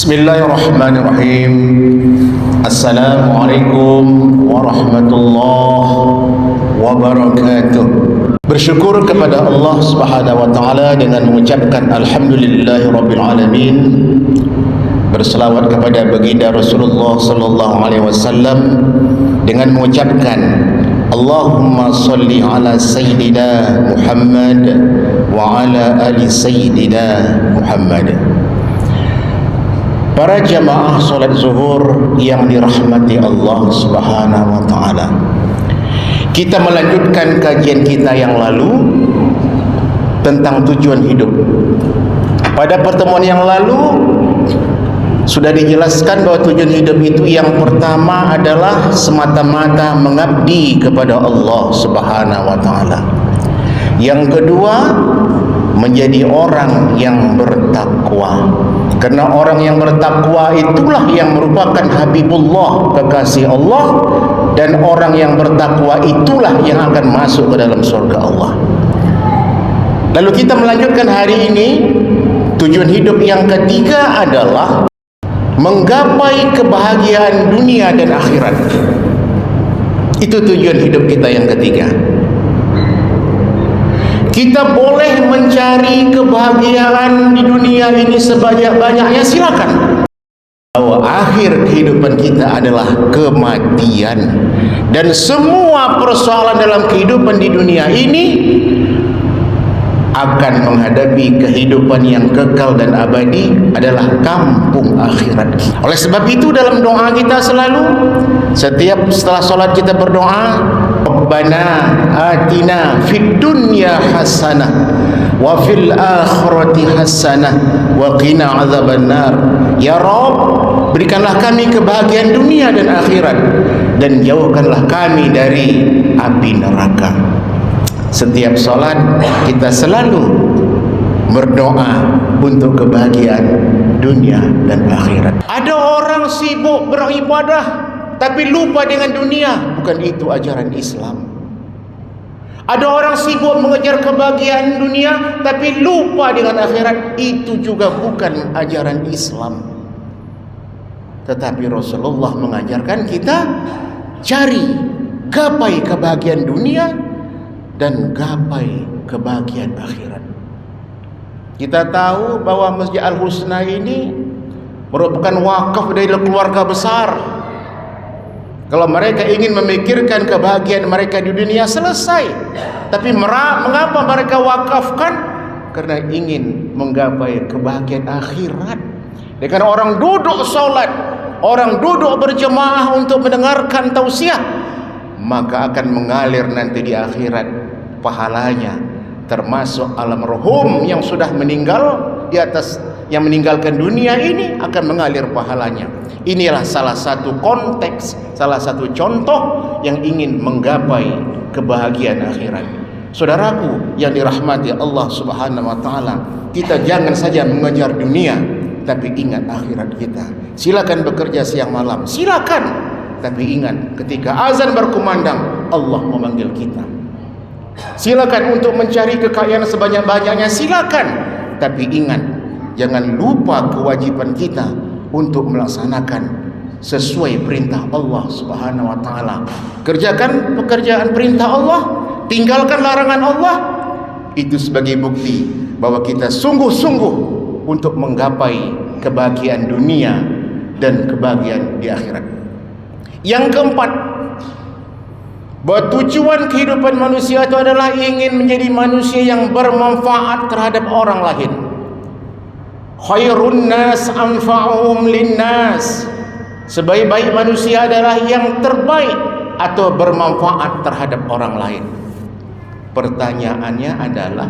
Bismillahirrahmanirrahim. Assalamualaikum warahmatullahi wabarakatuh. Bersyukur kepada Allah Subhanahu wa taala dengan mengucapkan alhamdulillahirabbil alamin. Berselawat kepada baginda Rasulullah sallallahu alaihi wasallam dengan mengucapkan Allahumma salli ala sayyidina Muhammad wa ala ali sayyidina Muhammad. Para jamaah solat zuhur yang dirahmati Allah Subhanahu wa taala. Kita melanjutkan kajian kita yang lalu tentang tujuan hidup. Pada pertemuan yang lalu sudah dijelaskan bahwa tujuan hidup itu yang pertama adalah semata-mata mengabdi kepada Allah Subhanahu wa taala. Yang kedua, menjadi orang yang bertakwa. Karena orang yang bertakwa itulah yang merupakan Habibullah, kekasih Allah, dan orang yang bertakwa itulah yang akan masuk ke dalam surga Allah. Lalu kita melanjutkan hari ini, tujuan hidup yang ketiga adalah menggapai kebahagiaan dunia dan akhirat. Itu tujuan hidup kita yang ketiga. Kita boleh mencari kebahagiaan di dunia ini sebanyak-banyaknya, silakan. Bahwa akhir kehidupan kita adalah kematian. Dan semua persoalan dalam kehidupan di dunia ini akan menghadapi kehidupan yang kekal dan abadi adalah kampung akhirat. Oleh sebab itu dalam doa kita selalu, setiap setelah sholat kita berdoa, Rabbana atina fid dunya hasanah wa fil akhirati hasanah wa qina azabannar. Ya Rabb, berikanlah kami kebahagiaan dunia dan akhirat, dan jauhkanlah kami dari api neraka. Setiap sholat kita selalu berdoa untuk kebahagiaan dunia dan akhirat. Ada orang sibuk beribadah tapi lupa dengan dunia. Bukan itu ajaran Islam. Ada orang sibuk mengejar kebahagiaan dunia tapi lupa dengan akhirat. Itu juga bukan ajaran Islam. Tetapi Rasulullah mengajarkan kita cari, gapai kebahagiaan dunia dan gapai kebahagiaan akhirat. Kita tahu bahwa Masjid Al-Husna ini merupakan wakaf dari keluarga besar. Kalau mereka ingin memikirkan kebahagiaan mereka di dunia, selesai. Tapi mengapa mereka wakafkan? Karena ingin menggapai kebahagiaan akhirat. Dengan orang duduk sholat, orang duduk berjemaah untuk mendengarkan tausiah, maka akan mengalir nanti di akhirat pahalanya, termasuk almarhum yang sudah meninggal di atas, yang meninggalkan dunia ini akan mengalir pahalanya. Inilah salah satu konteks, salah satu contoh yang ingin menggapai kebahagiaan akhirat. Saudaraku yang dirahmati Allah Subhanahu wa taala, kita jangan saja mengejar dunia, tapi ingat akhirat kita. Silakan bekerja siang malam, silakan, tapi ingat ketika azan berkumandang, Allah memanggil kita. Silakan untuk mencari kekayaan sebanyak-banyaknya, silakan, tapi ingat, jangan lupa kewajiban kita untuk melaksanakan sesuai perintah Allah Subhanahu wa taala. Kerjakan pekerjaan perintah Allah, tinggalkan larangan Allah. Itu sebagai bukti bahwa kita sungguh-sungguh untuk menggapai kebahagiaan dunia dan kebahagiaan di akhirat. Yang keempat, bahwa tujuan kehidupan manusia itu adalah ingin menjadi manusia yang bermanfaat terhadap orang lain. Khairun nas anfa'uhum linnas. Sebaik-baik manusia adalah yang terbaik atau bermanfaat terhadap orang lain. Pertanyaannya adalah,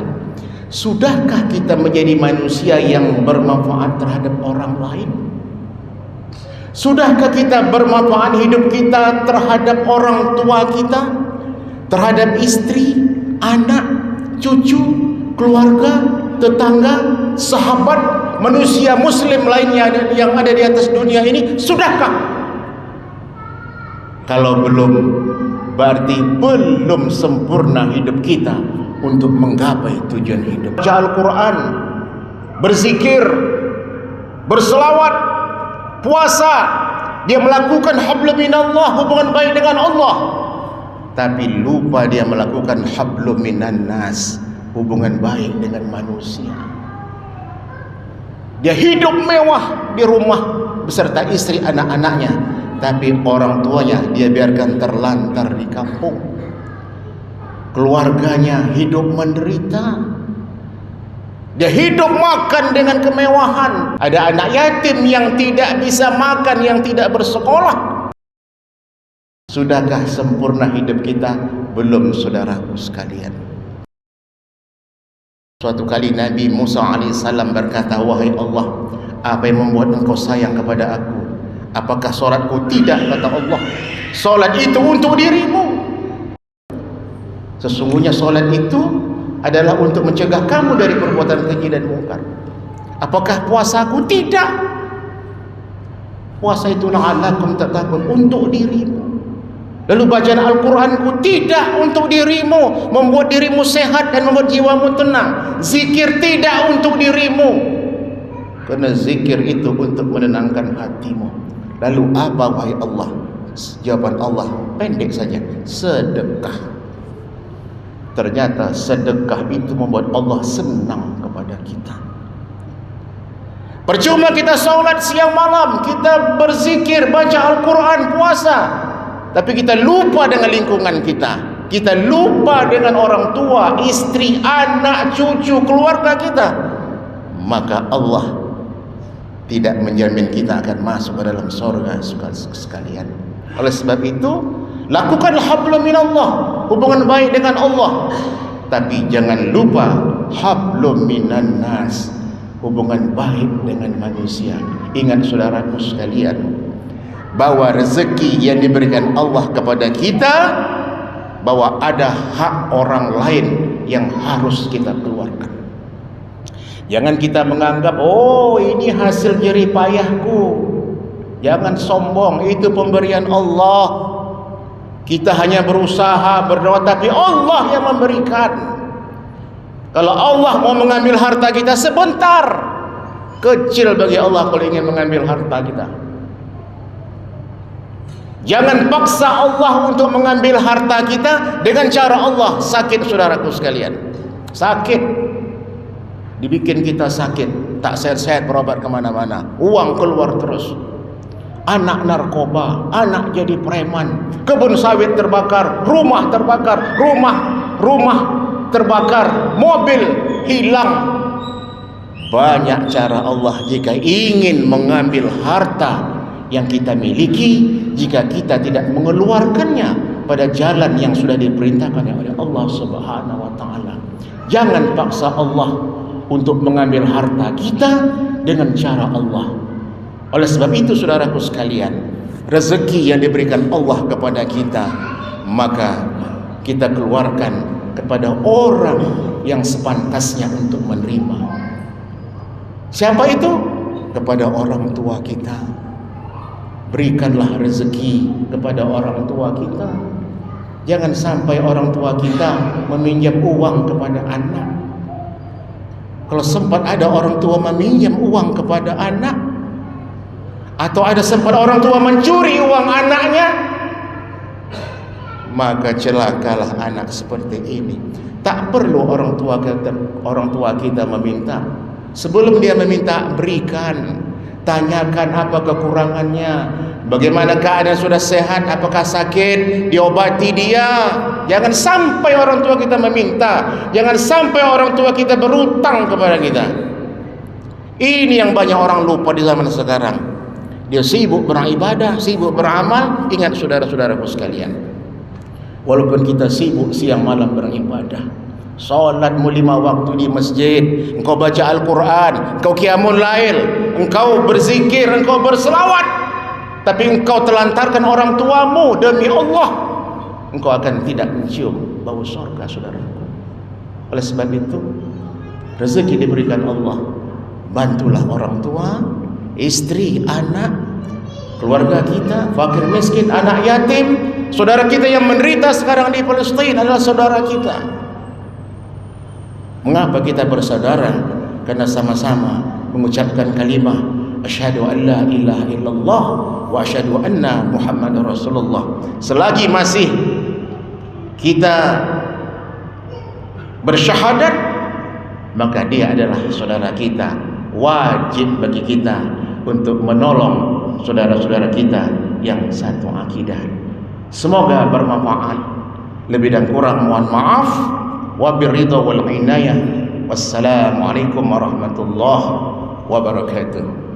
sudahkah kita menjadi manusia yang bermanfaat terhadap orang lain? Sudahkah kita bermanfaat hidup kita terhadap orang tua kita, terhadap istri, anak, cucu, keluarga, tetangga, sahabat, manusia muslim lainnya yang ada di atas dunia ini? Sudahkah? Kalau belum, berarti belum sempurna hidup kita untuk menggapai tujuan hidup. Baca Al-Quran, berzikir, berselawat, puasa, dia melakukan hablum minallah, hubungan baik dengan Allah, tapi lupa dia melakukan hablum minan nas, hubungan baik dengan manusia. Dia hidup mewah di rumah beserta istri anak-anaknya, tapi orang tuanya dia biarkan terlantar di kampung. Keluarganya hidup menderita. Dia hidup makan dengan kemewahan. Ada anak yatim yang tidak bisa makan, yang tidak bersekolah. Sudahkah sempurna hidup kita? Belum, saudaraku sekalian. Suatu kali Nabi Musa alaihissalam berkata, wahai Allah, apa yang membuat engkau sayang kepada aku? Apakah solatku? Tidak, kata Allah. Solat itu untuk dirimu. Sesungguhnya solat itu adalah untuk mencegah kamu dari perbuatan keji dan mungkar. Apakah puasaku? Tidak. Puasa itu la'allakum tattaqun, untuk dirimu. Lalu bacaan Al-Quranku? Tidak, untuk dirimu, membuat dirimu sehat dan membuat jiwamu tenang. Zikir tidak untuk dirimu, karena zikir itu untuk menenangkan hatimu. Lalu apa wahai Allah? Jawaban Allah pendek saja, sedekah. Ternyata sedekah itu membuat Allah senang kepada kita. Percuma kita sholat siang malam, kita berzikir, baca Al-Quran, puasa, tapi kita lupa dengan lingkungan kita. Kita lupa dengan orang tua, istri, anak, cucu, keluarga kita. Maka Allah tidak menjamin kita akan masuk ke dalam surga sekalian. Oleh sebab itu, lakukan hablum minallah, hubungan baik dengan Allah, tapi jangan lupa hablum minan nas, hubungan baik dengan manusia. Ingat saudaraku sekalian, bahwa rezeki yang diberikan Allah kepada kita, bahwa ada hak orang lain yang harus kita keluarkan. Jangan kita menganggap, oh ini hasil jerih payahku. Jangan sombong, itu pemberian Allah. Kita hanya berusaha, berdoa, tapi Allah yang memberikan. Kalau Allah mau mengambil harta kita sebentar, kecil bagi Allah kalau ingin mengambil harta kita. Jangan paksa Allah untuk mengambil harta kita dengan cara Allah. Sakit saudaraku sekalian, sakit, dibikin kita sakit, tak sehat-sehat, berobat kemana-mana, uang keluar terus. Anak narkoba, anak jadi preman, kebun sawit terbakar, rumah terbakar, rumah terbakar, mobil hilang. Banyak cara Allah jika ingin mengambil harta yang kita miliki, jika kita tidak mengeluarkannya pada jalan yang sudah diperintahkan oleh Allah Subhanahu wa taala. Jangan paksa Allah untuk mengambil harta kita dengan cara Allah. Oleh sebab itu saudaraku sekalian, rezeki yang diberikan Allah kepada kita, maka kita keluarkan kepada orang yang sepantasnya untuk menerima. Siapa itu? Kepada orang tua kita. Berikanlah rezeki kepada orang tua kita. Jangan sampai orang tua kita meminjam uang kepada anak. Kalau sempat ada orang tua meminjam uang kepada anak, atau ada sempat orang tua mencuri uang anaknya, maka celakalah anak seperti ini. Tak perlu orang tua kita meminta. Sebelum dia meminta, berikan. Tanyakan apa kekurangannya, bagaimana keadaan, sudah sehat, apakah sakit, diobati dia. Jangan sampai orang tua kita meminta, jangan sampai orang tua kita berutang kepada kita. Ini yang banyak orang lupa di zaman sekarang. Dia sibuk beribadah, sibuk beramal. Ingat saudara-saudaraku sekalian, walaupun kita sibuk siang malam beribadah, salatmu 5 waktu di masjid, engkau baca Al-Quran, engkau qiyamul lail, engkau berzikir, engkau berselawat, tapi engkau telantarkan orang tuamu, demi Allah engkau akan tidak mencium bau surga, saudaraku. Oleh sebab itu, rezeki diberikan Allah, bantulah orang tua, istri, anak, keluarga kita, fakir miskin, anak yatim. Saudara kita yang menderita sekarang di Palestina adalah saudara kita. Mengapa kita bersaudara? Karena sama-sama mengucapkan kalimah asyhadu an la ilaha illallah wa asyhadu anna Muhammadar Rasulullah. Selagi masih kita bersyahadat, maka dia adalah saudara kita. Wajib bagi kita untuk menolong saudara-saudara kita yang satu akidah. Semoga bermanfaat. Lebih dan kurang mohon maaf. Wabiridha wal inayah. Wassalamualaikum warahmatullahi wabarakatuh.